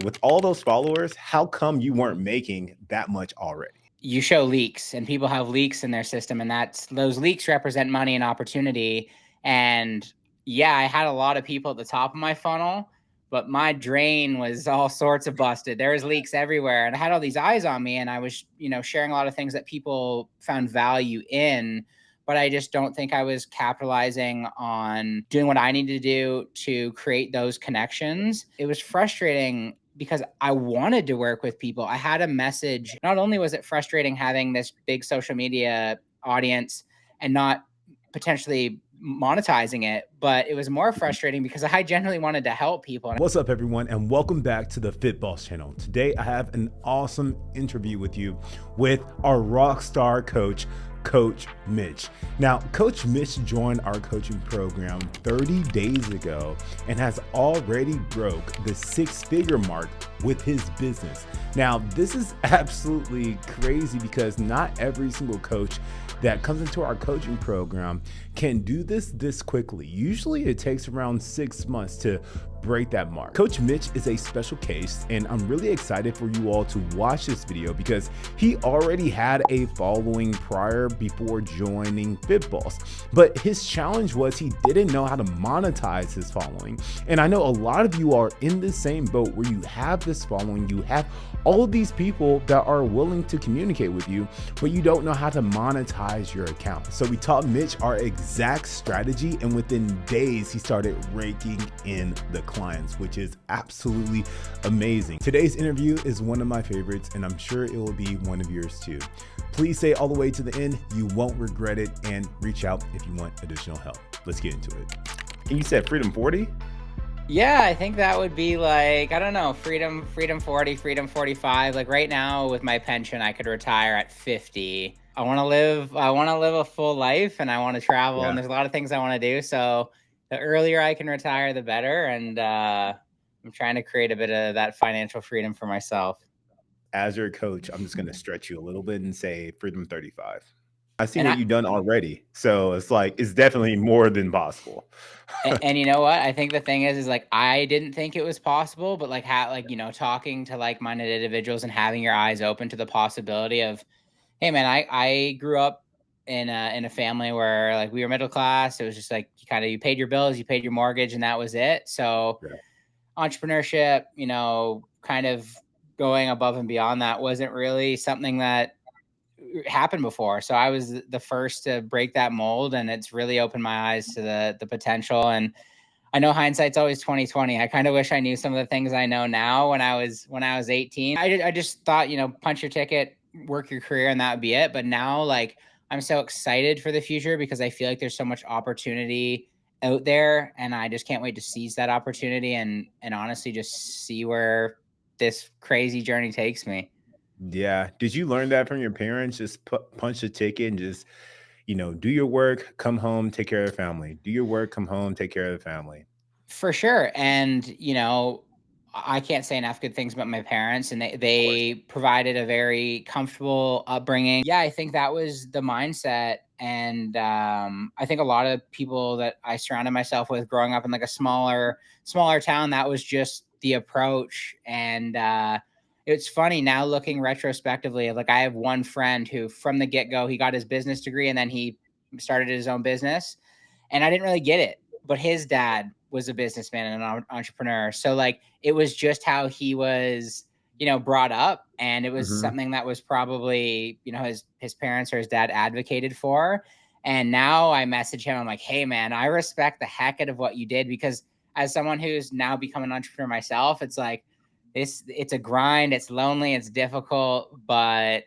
With all those followers, how come you weren't making that much already? You show leaks, and people have leaks in their system, and those leaks represent money and opportunity. And yeah, I had a lot of people at the top of my funnel, but my drain was all sorts of busted. There was leaks everywhere, and I had all these eyes on me, and I was, sharing a lot of things that people found value in, but I just don't think I was capitalizing on doing what I needed to do to create those connections. It was frustrating because I wanted to work with people. I had a message. Not only was it frustrating having this big social media audience and not potentially monetizing it, but it was more frustrating because I genuinely wanted to help people. What's up, everyone, and welcome back to the Fit Boss channel. Today, I have an awesome interview with you with our rock star coach, Coach Mitch. Now, Coach Mitch joined our coaching program 30 days ago and has already broke the six-figure mark with his business. Now, this is absolutely crazy because not every single coach that comes into our coaching program can do this quickly. Usually it takes around 6 months to break that mark. Coach Mitch is a special case, and I'm really excited for you all to watch this video because he already had a following prior before joining Fit Boss. But his challenge was he didn't know how to monetize his following. And I know a lot of you are in the same boat where you have this following, you have all of these people that are willing to communicate with you, but you don't know how to monetize your account. So we taught Mitch our exact strategy, and within days, he started raking in the clients, which is absolutely amazing. Today's interview is one of my favorites, and I'm sure it will be one of yours too. Please stay all the way to the end. You won't regret it, and reach out if you want additional help. Let's get into it. And you said Freedom 40? Yeah, I think that would be like, I don't know, freedom 40, freedom 45. Like right now with my pension, I could retire at 50. I want to live a full life, and I want to travel, and there's a lot of things I want to do. So the earlier I can retire, the better. And I'm trying to create a bit of that financial freedom for myself. As your coach, I'm just going to stretch you a little bit and say Freedom 35. I see And what you've done already. So it's like, it's definitely more than possible. And you know what? I think the thing is like, I didn't think it was possible, but like talking to like-minded individuals and having your eyes open to the possibility of, hey man, I grew up in a family where like we were middle class. It was just like you paid your bills, you paid your mortgage, and that was it. So entrepreneurship, kind of going above and beyond that wasn't really something that happened before. So I was the first to break that mold, and it's really opened my eyes to the potential. And I know hindsight's always 2020. I kind of wish I knew some of the things I know now when I was 18. I just thought, punch your ticket, work your career, and that would be it. But now, like, I'm so excited for the future because I feel like there's so much opportunity out there, and I just can't wait to seize that opportunity and honestly just see where this crazy journey takes me. Yeah. Did you learn that from your parents? Just punch the ticket and just, do your work, come home, take care of the family. Do your work, come home, take care of the family. For sure. And, I can't say enough good things about my parents, and they provided a very comfortable upbringing. Yeah, I think that was the mindset. And I think a lot of people that I surrounded myself with growing up in like a smaller town, that was just the approach. And it's funny now looking retrospectively, like I have one friend who from the get-go, he got his business degree and then he started his own business. And I didn't really get it, but his dad was a businessman and an entrepreneur. So like, it was just how he was, brought up. And it was something that was probably, his parents or his dad advocated for. And now I message him. I'm like, hey man, I respect the heck out of what you did, because as someone who's now become an entrepreneur myself, it's like, it's a grind. It's lonely. It's difficult, but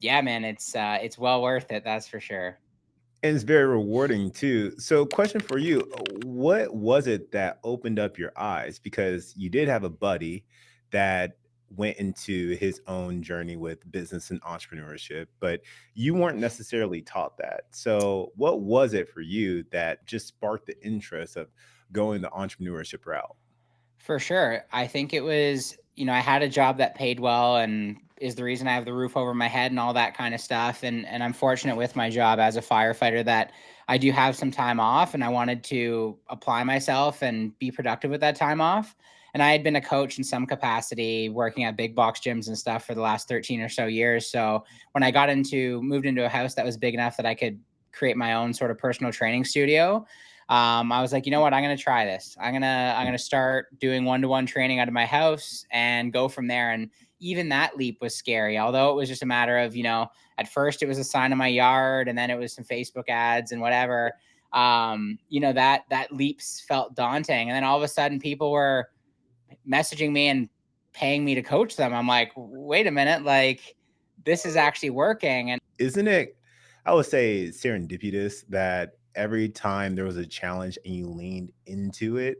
yeah, man, it's well worth it. That's for sure. And it's very rewarding too. So, question for you: what was it that opened up your eyes? Because you did have a buddy that went into his own journey with business and entrepreneurship, but you weren't necessarily taught that. So, what was it for you that just sparked the interest of going the entrepreneurship route? For sure. I think it was, I had a job that paid well and is the reason I have the roof over my head and all that kind of stuff. And I'm fortunate with my job as a firefighter that I do have some time off, and I wanted to apply myself and be productive with that time off. And I had been a coach in some capacity working at big box gyms and stuff for the last 13 or so years. So when I moved into a house that was big enough that I could create my own sort of personal training studio, I was like, you know what, I'm going to try this. I'm going to start doing one-to-one training out of my house and go from there. And even that leap was scary, although it was just a matter of, at first it was a sign in my yard, and then it was some Facebook ads and whatever. That leaps felt daunting. And then all of a sudden people were messaging me and paying me to coach them. I'm like, wait a minute, like this is actually working. And Isn't it, I would say, serendipitous that every time there was a challenge and you leaned into it,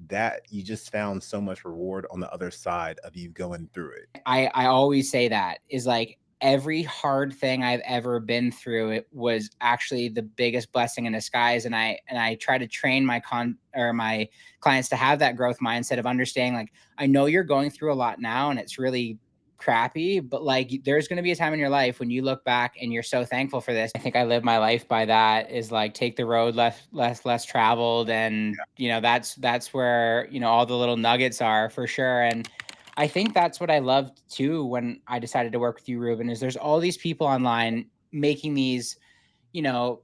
that you just found so much reward on the other side of you going through it? I always say that is like every hard thing I've ever been through, it was actually the biggest blessing in disguise. And I try to train my clients to have that growth mindset of understanding, like, I know you're going through a lot now and it's really crappy, but like there's going to be a time in your life when you look back and you're so thankful for this. I think I live my life by that, is like take the road less traveled. And that's where all the little nuggets are, for sure. And I think that's what I loved too when I decided to work with you, Ruben, is there's all these people online making you know,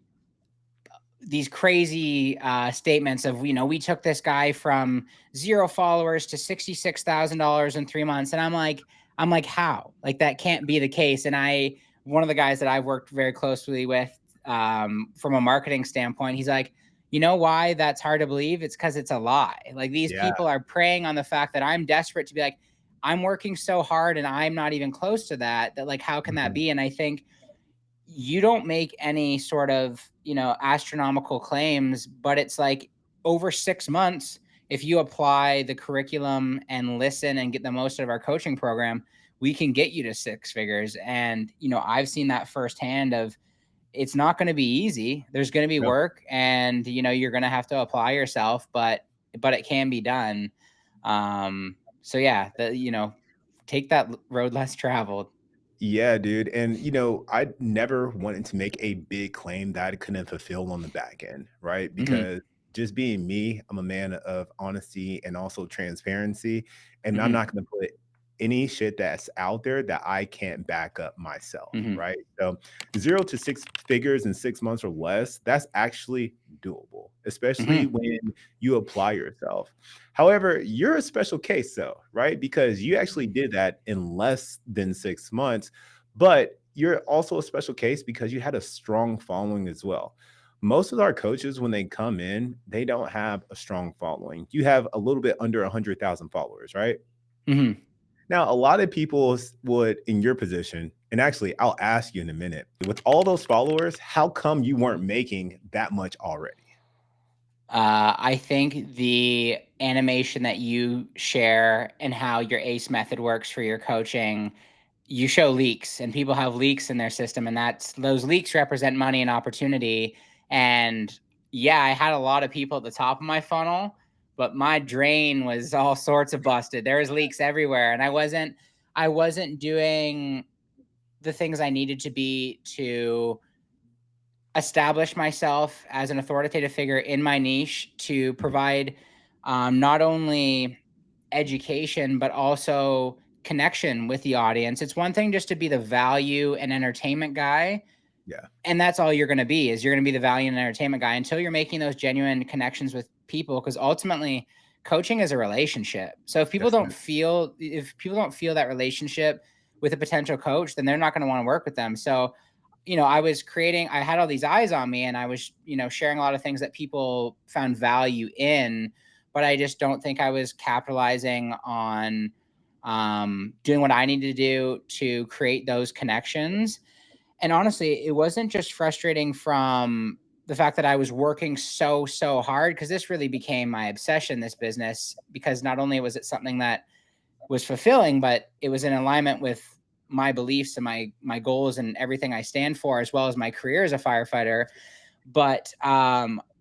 these crazy statements of, we took this guy from 0 followers to $66,000 in 3 months. And I'm like, how? Like, that can't be the case. And one of the guys that I've worked very closely with from a marketing standpoint, he's like, you know why that's hard to believe? It's because it's a lie. Like, these Yeah. people are preying on the fact that I'm desperate to be like, I'm working so hard and I'm not even close to that, like, how can that be? And I think you don't make any sort of, astronomical claims, but it's like over 6 months, if you apply the curriculum and listen and get the most out of our coaching program, we can get you to 6 figures. And, I've seen that firsthand of, it's not going to be easy. There's going to be No. work, and, you're going to have to apply yourself, but it can be done. So yeah, take that road less traveled. Yeah, dude. And I never wanted to make a big claim that I couldn't fulfill on the back end, right? Hmm. Because just being me, I'm a man of honesty and also transparency. And I'm Hmm. not going to put any shit that's out there that I can't back up myself, Hmm. right? So 0 to 6 figures in 6 months or less, that's actually doable, especially Hmm. when you apply yourself. However, you're a special case though, right? Because you actually did that in less than 6 months, but you're also a special case because you had a strong following as well. Most of our coaches, when they come in, they don't have a strong following. You have a little bit under 100,000 followers, right? Hmm. Now, a lot of people would, in your position, and actually, I'll ask you in a minute, with all those followers, how come you weren't making that much already? I think the animation that you share and how your ACE method works for your coaching, you show leaks, and people have leaks in their system, and those leaks represent money and opportunity. And yeah, I had a lot of people at the top of my funnel, but my drain was all sorts of busted. There was leaks everywhere, and I wasn't doing the things I needed to be to establish myself as an authoritative figure in my niche, to Mhm. provide not only education but also connection with the audience. It's one thing just to be the value and entertainment guy, Yeah, and that's all you're going to be, is you're going to be the value and entertainment guy until you're making those genuine connections with people, because ultimately coaching is a relationship. So definitely. if people don't feel that relationship with a potential coach, then they're not going to want to work with them. So I had all these eyes on me, and I was, sharing a lot of things that people found value in, but I just don't think I was capitalizing on doing what I needed to do to create those connections. And honestly, it wasn't just frustrating from the fact that I was working so hard, because this really became my obsession, this business, because not only was it something that was fulfilling, but it was in alignment with my beliefs and my goals and everything I stand for, as well as my career as a firefighter. But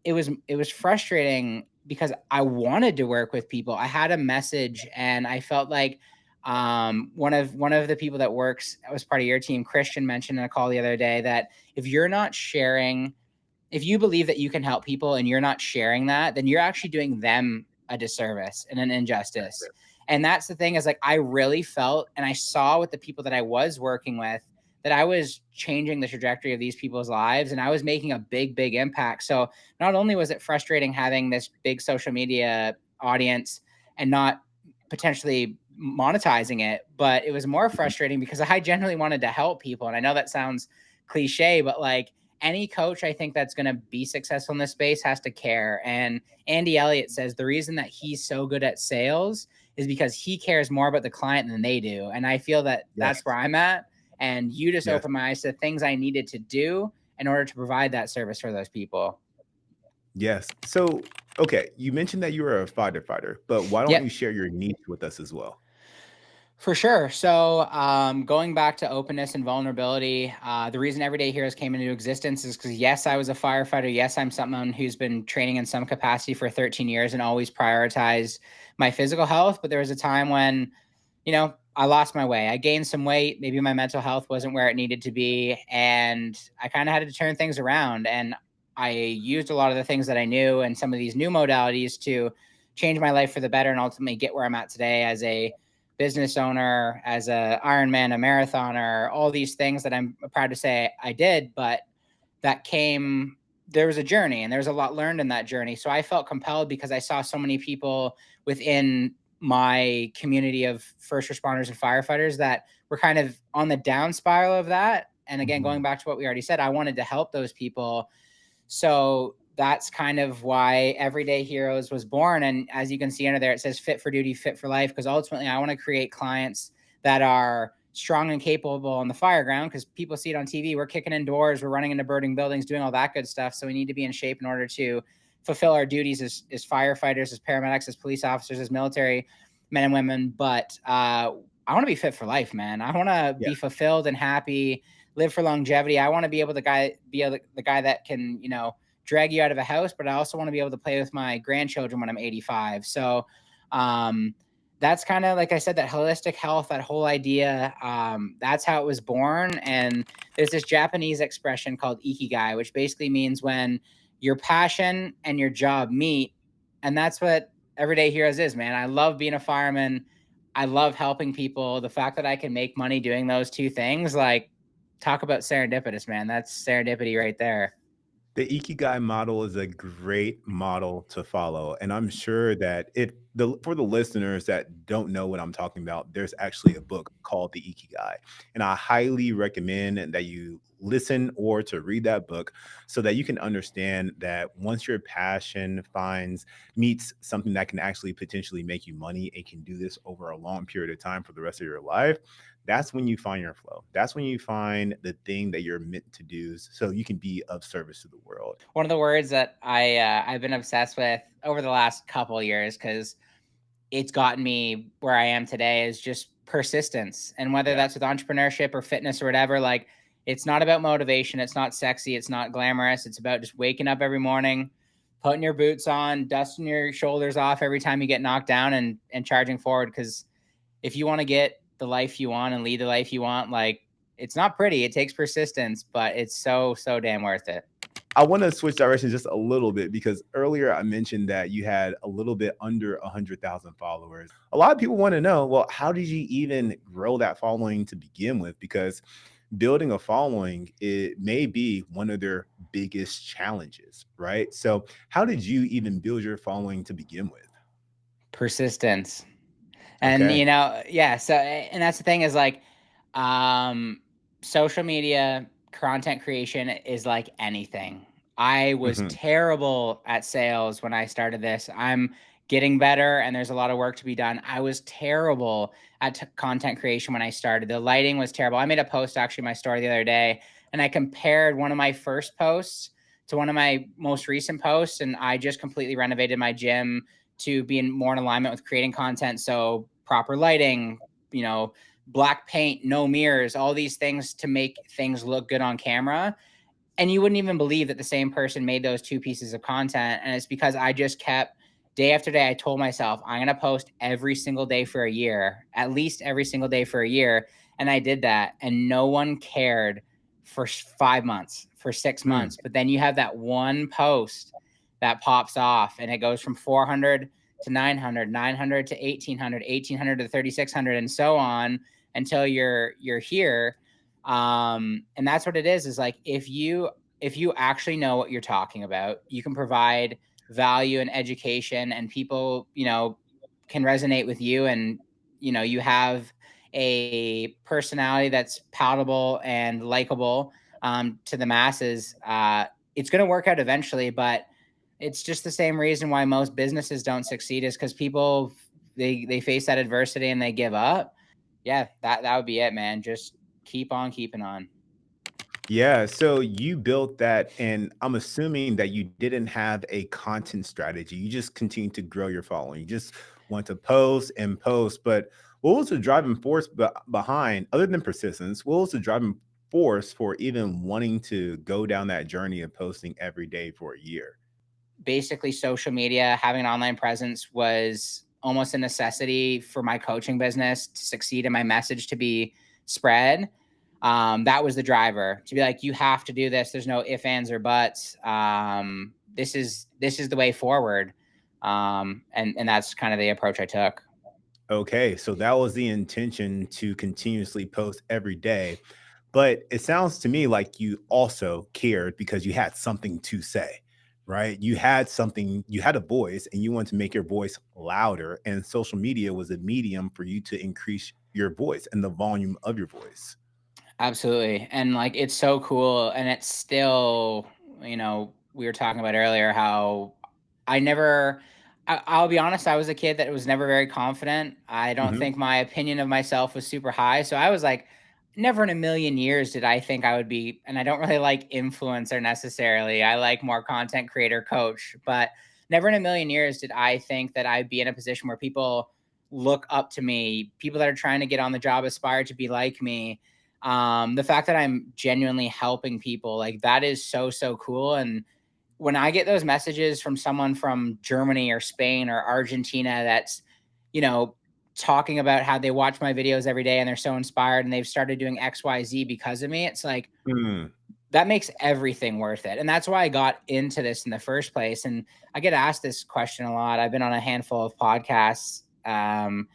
it was frustrating because I wanted to work with people. I had a message, and I felt like one of the people that was part of your team, Christian, mentioned in a call the other day that if you're not sharing, if you believe that you can help people and you're not sharing that, then you're actually doing them a disservice and an injustice. And that's the thing, is like, I really felt, and I saw with the people that I was working with, that I was changing the trajectory of these people's lives, and I was making a big, big impact. So not only was it frustrating having this big social media audience and not potentially monetizing it, but it was more frustrating because I genuinely wanted to help people. And I know that sounds cliche, but like, any coach I think that's going to be successful in this space has to care. And Andy Elliott says the reason that he's so good at sales is because he cares more about the client than they do. And I feel that Yes. that's where I'm at. And you just Yes. opened my eyes to things I needed to do in order to provide that service for those people. Yes. So, okay, you mentioned that you were a fighter, but why don't you Yep. share your niche with us as well? For sure. So, going back to openness and vulnerability, the reason Everyday Heroes came into existence is because, yes, I was a firefighter. Yes, I'm someone who's been training in some capacity for 13 years and always prioritized my physical health. But there was a time when, I lost my way. I gained some weight. Maybe my mental health wasn't where it needed to be. And I kind of had to turn things around. And I used a lot of the things that I knew and some of these new modalities to change my life for the better and ultimately get where I'm at today as a business owner, as a Ironman, a marathoner, all these things that I'm proud to say I did. But there was a journey and there was a lot learned in that journey. So I felt compelled because I saw so many people within my community of first responders and firefighters that were kind of on the down spiral of that. And again, going Mhm. back to what we already said, I wanted to help those people. So that's kind of why Everyday Heroes was born. And as you can see under there, it says fit for duty, fit for life, because ultimately I want to create clients that are strong and capable on the fire ground, because people see it on TV. We're kicking in doors, we're running into burning buildings, doing all that good stuff. So we need to be in shape in order to fulfill our duties as firefighters, as paramedics, as police officers, as military men and women. But I want to be fit for life, man. I want to Yeah. be fulfilled and happy, live for longevity. I want to be able to be the guy that can, drag you out of a house, but I also want to be able to play with my grandchildren when I'm 85. So that's kind of, like I said, that holistic health, that whole idea. That's how it was born. And there's this Japanese expression called ikigai, which basically means when your passion and your job meet. And that's what Everyday Heroes is, man. I love being a fireman. I love helping people. The fact that I can make money doing those two things, like, talk about serendipitous, man. That's serendipity right there. The Ikigai model is a great model to follow, and I'm sure that it the for the listeners that don't know what I'm talking about, there's actually a book called The Ikigai, and I highly recommend that you listen or to read that book so that you can understand that once your passion finds meets something that can actually potentially make you money and can do this over a long period of time for the rest of your life, that's when you find your flow. That's when you find the thing that you're meant to do so you can be of service to the world. One of the words that I've been obsessed with over the last couple of years, because it's gotten me where I am today, is just persistence. And whether Yeah. that's with entrepreneurship or fitness or whatever, like, it's not about motivation. It's not sexy. It's not glamorous. It's about just waking up every morning, putting your boots on, dusting your shoulders off every time you get knocked down, and charging forward. Because if you want to get the life you want and lead the life you want, like, it's not pretty. It takes persistence, but it's so, so damn worth it. I want to switch directions just a little bit because earlier I mentioned that you had a little bit under 100,000 followers. A lot of people want to know, well, how did you even grow that following to begin with? Because building a following, it may be one of their biggest challenges, right? So, how did you even build your following to begin with? Persistence. And, Okay. yeah, so, and that's the thing, is like, um social media content creation is like anything. I was Hmm. terrible at sales when I started this. I'm getting better and there's a lot of work to be done. I was terrible at content creation when I started. The lighting was terrible. I made a post, actually, my story the other day, and I compared one of my first posts to one of my most recent posts, and I just completely renovated my gym to be more in alignment with creating content. So proper lighting, you know, black paint, no mirrors, all these things to make things look good on camera. And you wouldn't even believe that the same person made those two pieces of content. And it's because I just kept, day after day, I told myself, I'm going to post every single day for a year, at least every single day for a year. And I did that. And no one cared for 5 months, for 6 months. But then you have that one post that pops off and it goes from 400 to 900, 900 to 1800, 1800 to 3600, and so on until you're here. And that's what it is like, if you actually know what you're talking about, you can provide value and education, and people, can resonate with you, and you have a personality that's palatable and likable, to the masses. It's going to work out eventually, but it's just the same reason why most businesses don't succeed, is because people, they face that adversity and they give up. Yeah, that would be it, man. Just keep on keeping on. Yeah, so you built that, and I'm assuming that you didn't have a content strategy. You just continued to grow your following. You just want to post and post. But what was the driving force behind, other than persistence, what was the driving force for even wanting to go down that journey of posting every day for a year? Basically, social media, having an online presence was almost a necessity for my coaching business to succeed and my message to be spread. That was the driver, to be like, you have to do this. There's no ifs, ands, or buts. This is the way forward. And that's kind of the approach I took. Okay, so that was the intention, to continuously post every day. But it sounds to me like you also cared because you had something to say, right? You had something, you had a voice, and you wanted to make your voice louder. And social media was a medium for you to increase your voice and the volume of your voice. Absolutely. And like, it's so cool. And it's still, we were talking about earlier how I never, I'll be honest, I was a kid that was never very confident. I don't Mhm. think my opinion of myself was super high. So I was like, never in a million years did I think I would be, and I don't really like influencer necessarily. I like more content creator coach, but never in a million years did I think that I'd be in a position where people look up to me, people that are trying to get on the job aspire to be like me. The fact that I'm genuinely helping people, like, that is so, so cool. And when I get those messages from someone from Germany or Spain or Argentina that's, you know, talking about how they watch my videos every day and they're so inspired and they've started doing XYZ because of me, it's like, Mm. that makes everything worth it. And that's why I got into this in the first place. And I get asked this question a lot. I've been on a handful of podcasts. And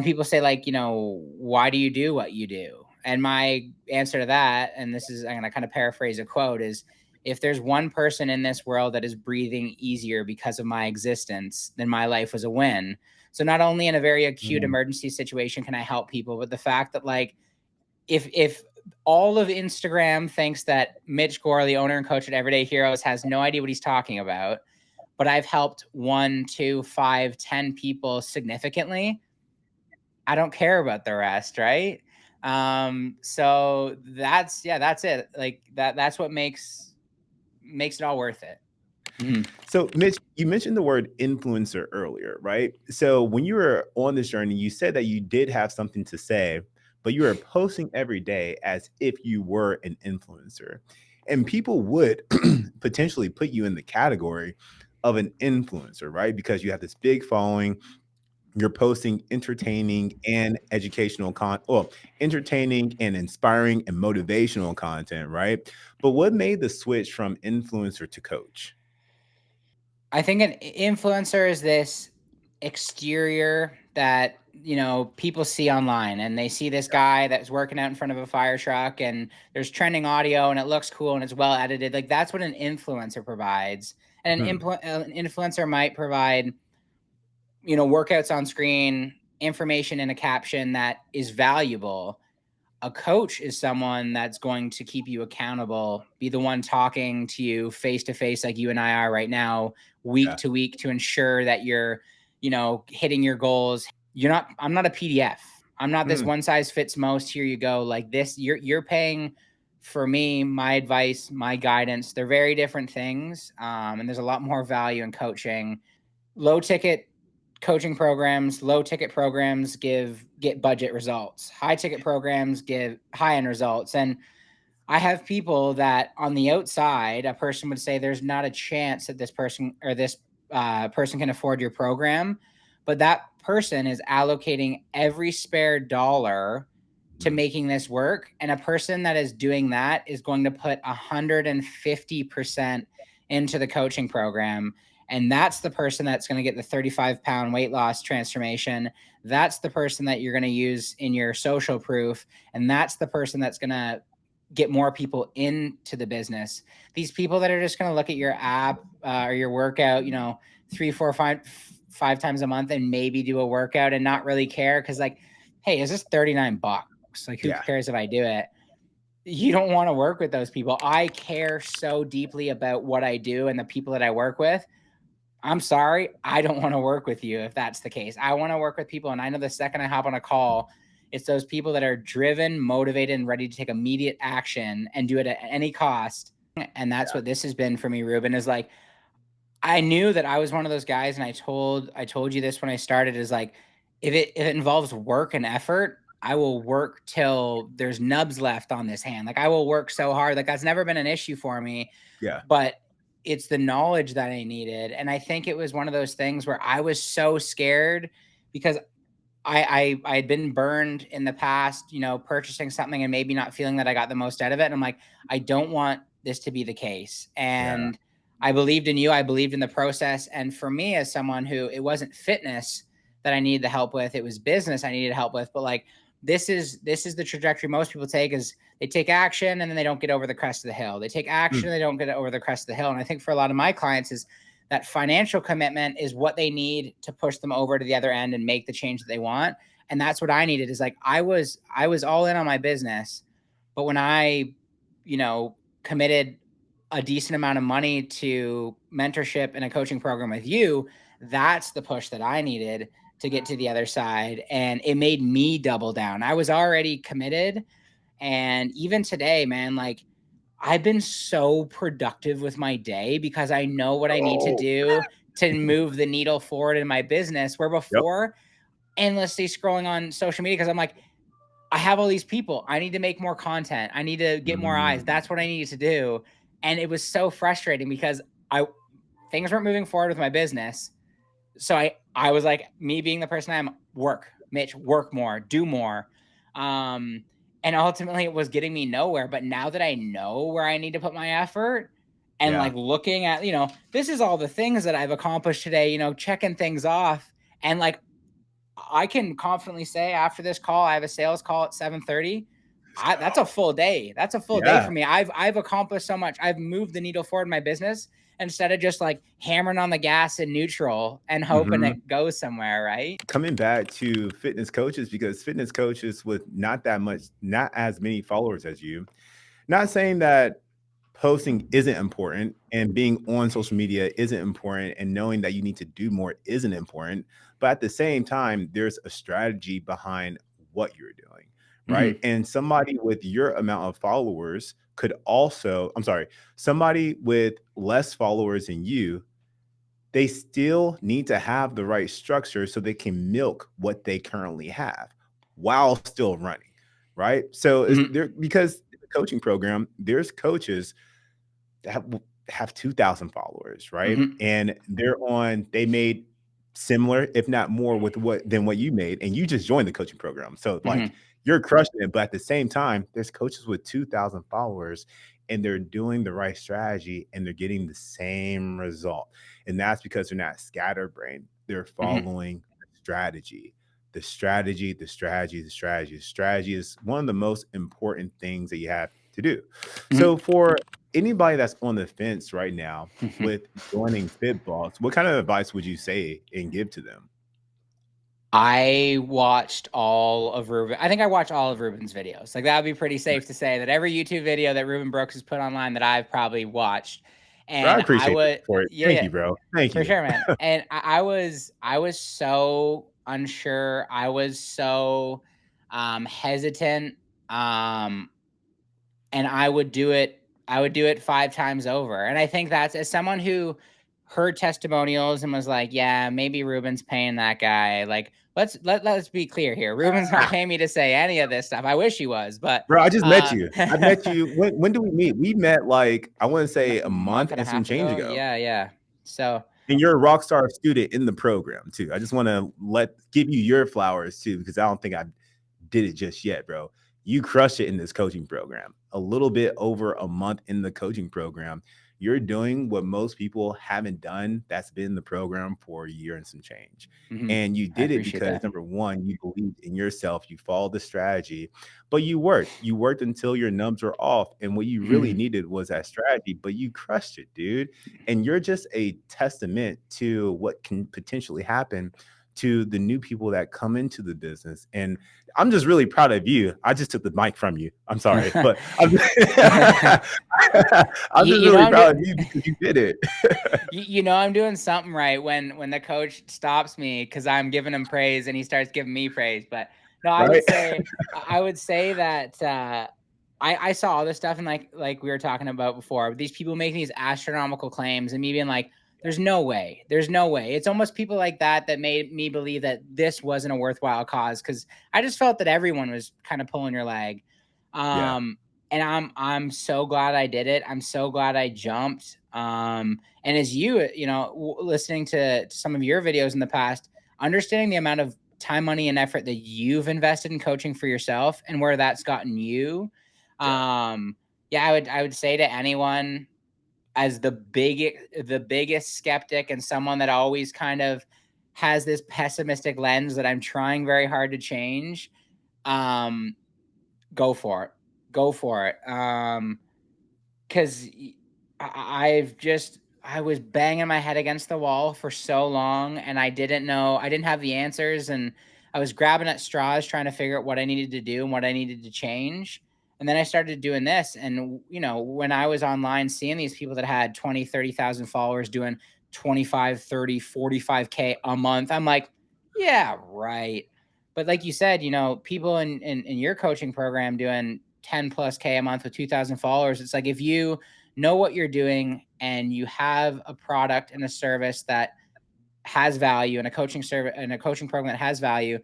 people say, like, why do you do what you do? And my answer to that, and this is, I'm going to kind of paraphrase a quote, is, if there's one person in this world that is breathing easier because of my existence, then my life was a win. So not only in a very acute Mm. emergency situation can I help people, but the fact that, like, if all of Instagram thinks that Mitch Gore, the owner and coach at Everyday Heroes, has no idea what he's talking about, but I've helped 1, 2, 5, 10 people significantly, I don't care about the rest, right? So that's, yeah, that's it. Like, that's what makes it all worth it. Mhm. So, Mitch, you mentioned the word influencer earlier, right? So, when you were on this journey, you said that you did have something to say, but you were posting every day as if you were an influencer. And people would potentially put you in the category of an influencer, right? Because you have this big following, you're posting entertaining and educational well, entertaining and inspiring and motivational content, right? But what made the switch from influencer to coach? I think an influencer is this exterior that, people see online, and they see this guy that's working out in front of a fire truck and there's trending audio and it looks cool and it's well edited. Like, that's what an influencer provides. And Hmm. an influencer might provide, workouts on screen, information in a caption that is valuable. A coach is someone that's going to keep you accountable, be the one talking to you face to face, like you and I are right now, week Yeah. to week, to ensure that you're, hitting your goals. I'm not a PDF. I'm not this Mm. one size fits most. Here you go. Like this, you're paying for me, my advice, my guidance. They're very different things. And there's a lot more value in coaching. Low ticket coaching programs, low ticket programs get budget results. High ticket programs give high end results. And I have people that on the outside, a person would say there's not a chance that this person or this person can afford your program, but that person is allocating every spare dollar to Mm. making this work. And a person that is doing that is going to put 150% into the coaching program. And that's the person that's going to get the 35-pound weight loss transformation. That's the person that you're going to use in your social proof. And that's the person that's going to get more people into the business. These people that are just going to look at your app or your workout, 3, 4, 5 times a month and maybe do a workout and not really care. Cause like, hey, is this $39? Like, who cares if I do it? You don't want to work with those people. I care so deeply about what I do and the people that I work with. I'm sorry, I don't want to work with you if that's the case. I want to work with people. And I know the second I hop on a call, it's those people that are driven, motivated, and ready to take immediate action and do it at any cost. And that's what this has been for me, Ruben, is like, I knew that I was one of those guys. And I told you this when I started, is like, if it involves work and effort, I will work till there's nubs left on this hand. Like, I will work so hard. Like, that's never been an issue for me. Yeah. But it's the knowledge that I needed. And I think it was one of those things where I was so scared because I had been burned in the past, purchasing something and maybe not feeling that I got the most out of it. And I'm like, I don't want this to be the case. And I believed in you. I believed in the process. And for me, as someone who, it wasn't fitness that I needed the help with, it was business I needed help with. But like, this is the trajectory most people take, is they take action and then they don't get over the crest of the hill. They take action and they don't get over the crest of the hill. And I think for a lot of my clients is that financial commitment is what they need to push them over to the other end and make the change that they want. And that's what I needed, is like, I was all in on my business, but when I, committed a decent amount of money to mentorship and a coaching program with you, that's the push that I needed to get to the other side. And it made me double down. I was already committed. And even today, man, like, I've been so productive with my day because I know what I need to do to move the needle forward in my business, where before endlessly scrolling on social media, because I'm like, I have all these people. I need to make more content. I need to get more eyes. That's what I needed to do. And it was so frustrating because things weren't moving forward with my business. So I was like, me being the person I am, Mitch, work more, do more. And ultimately it was getting me nowhere. But now that I know where I need to put my effort and like looking at, this is all the things that I've accomplished today, checking things off. And like, I can confidently say after this call, I have a sales call at 7:30. That's a full day. That's a full day for me. I've accomplished so much. I've moved the needle forward in my business instead of just like hammering on the gas in neutral and hoping it goes somewhere, right? Coming back to fitness coaches, because fitness coaches with not as many followers as you, not saying that posting isn't important and being on social media isn't important and knowing that you need to do more isn't important. But at the same time, there's a strategy behind what you're doing, right? And somebody with your amount of followers could also, somebody with less followers than you, they still need to have the right structure so they can milk what they currently have while still running, right? So it's there, because the coaching program, there's coaches that have 2,000 followers, right? And they made similar, if not more, than what you made, and you just joined the coaching program. So like you're crushing it, but at the same time, there's coaches with 2,000 followers and they're doing the right strategy and they're getting the same result. And that's because they're not scatterbrained. They're following the strategy. The strategy is one of the most important things that you have to do. So for anybody that's on the fence right now with joining FitBoss, what kind of advice would you say and give to them? I watched all of Ruben. I think I watched all of Ruben's videos. Like, that would be pretty safe to say that every YouTube video that Ruben Brooks has put online that I've probably watched. And I appreciate it for it. Thank you, bro. Thank you. For sure, man. And I was so unsure. I was so hesitant. And I would do it 5 times over. And I think that's, as someone who heard testimonials and was like, yeah, maybe Ruben's paying that guy. Like, let's be clear here. Ruben's not paying me to say any of this stuff. I wish he was, but bro, I just met you. I met you. When did we meet? We met like, I want to say a month and some change ago. Yeah. So, and you're a rock star student in the program too. I just want to give you your flowers too, because I don't think I did it just yet, bro. You crushed it in this coaching program. A little bit over a month in the coaching program, you're doing what most people haven't done. That's been the program for a year and some change. Hmm. And you I did it appreciate because that. number one, you believed in yourself, you followed the strategy, but you worked until your nubs were off. And what you really Mhm. needed was that strategy, but you crushed it, dude. And you're just a testament to what can potentially happen to the new people that come into the business. And I'm just really proud of you. I just took the mic from you. I'm sorry, but I'm, I'm you, just you know really I'm proud doing of you because you did it. you know I'm doing something right when the coach stops me because I'm giving him praise and he starts giving me praise. But no, Right? I would say that I saw all this stuff, and like we were talking about before, these people making these astronomical claims and me being like, there's no way. There's no way. It's almost people like that that made me believe that this wasn't a worthwhile cause, because I just felt that everyone was kind of pulling your leg. Yeah. Um, and I'm so glad I did it. I'm so glad I jumped. And as you know, listening to some of your videos in the past, understanding the amount of time, money, and effort that you've invested in coaching for yourself and where that's gotten you. Yeah. Um, yeah, I would say to anyone, as the biggest skeptic and someone that always kind of has this pessimistic lens that I'm trying very hard to change, um, go for it. Go for it. Because I was banging my head against the wall for so long, and I didn't have the answers, and I was grabbing at straws trying to figure out what I needed to do and what I needed to change. And then I started doing this, and when I was online seeing these people that had 20, 30,000 followers doing 25, 30, 45K a month, I'm like, yeah, right. But like you said, people in your coaching program doing 10 plus K a month with 2,000 followers, it's like, if you know what you're doing and you have a product and a service that has value, and a coaching service and a coaching program that has value,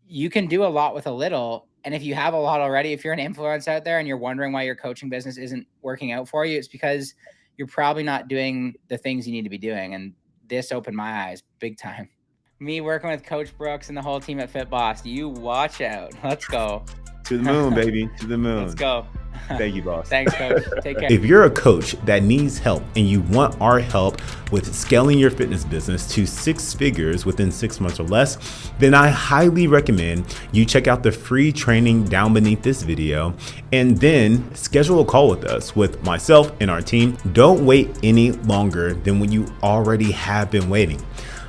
you can do a lot with a little. And if you have a lot already, if you're an influence out there and you're wondering why your coaching business isn't working out for you, it's because you're probably not doing the things you need to be doing. And this opened my eyes big time. Me working with Coach Brooks and the whole team at FitBoss, you watch out. Let's go. To the moon, baby. To the Let's moon. go. Thank you, boss. Thanks, Coach. Take care. If you're a coach that needs help and you want our help with scaling your fitness business to 6 figures within 6 months or less, then I highly recommend you check out the free training down beneath this video and then schedule a call with us, with myself and our team. Don't wait any longer than when you already have been waiting.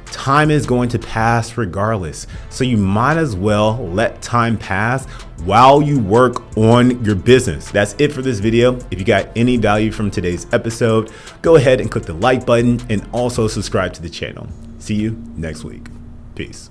Time is going to pass regardless, so you might as well let time pass while you work on your business. That's it for this video. If you got any value from today's episode, go ahead and click the like button and also subscribe to the channel. See you next week. Peace.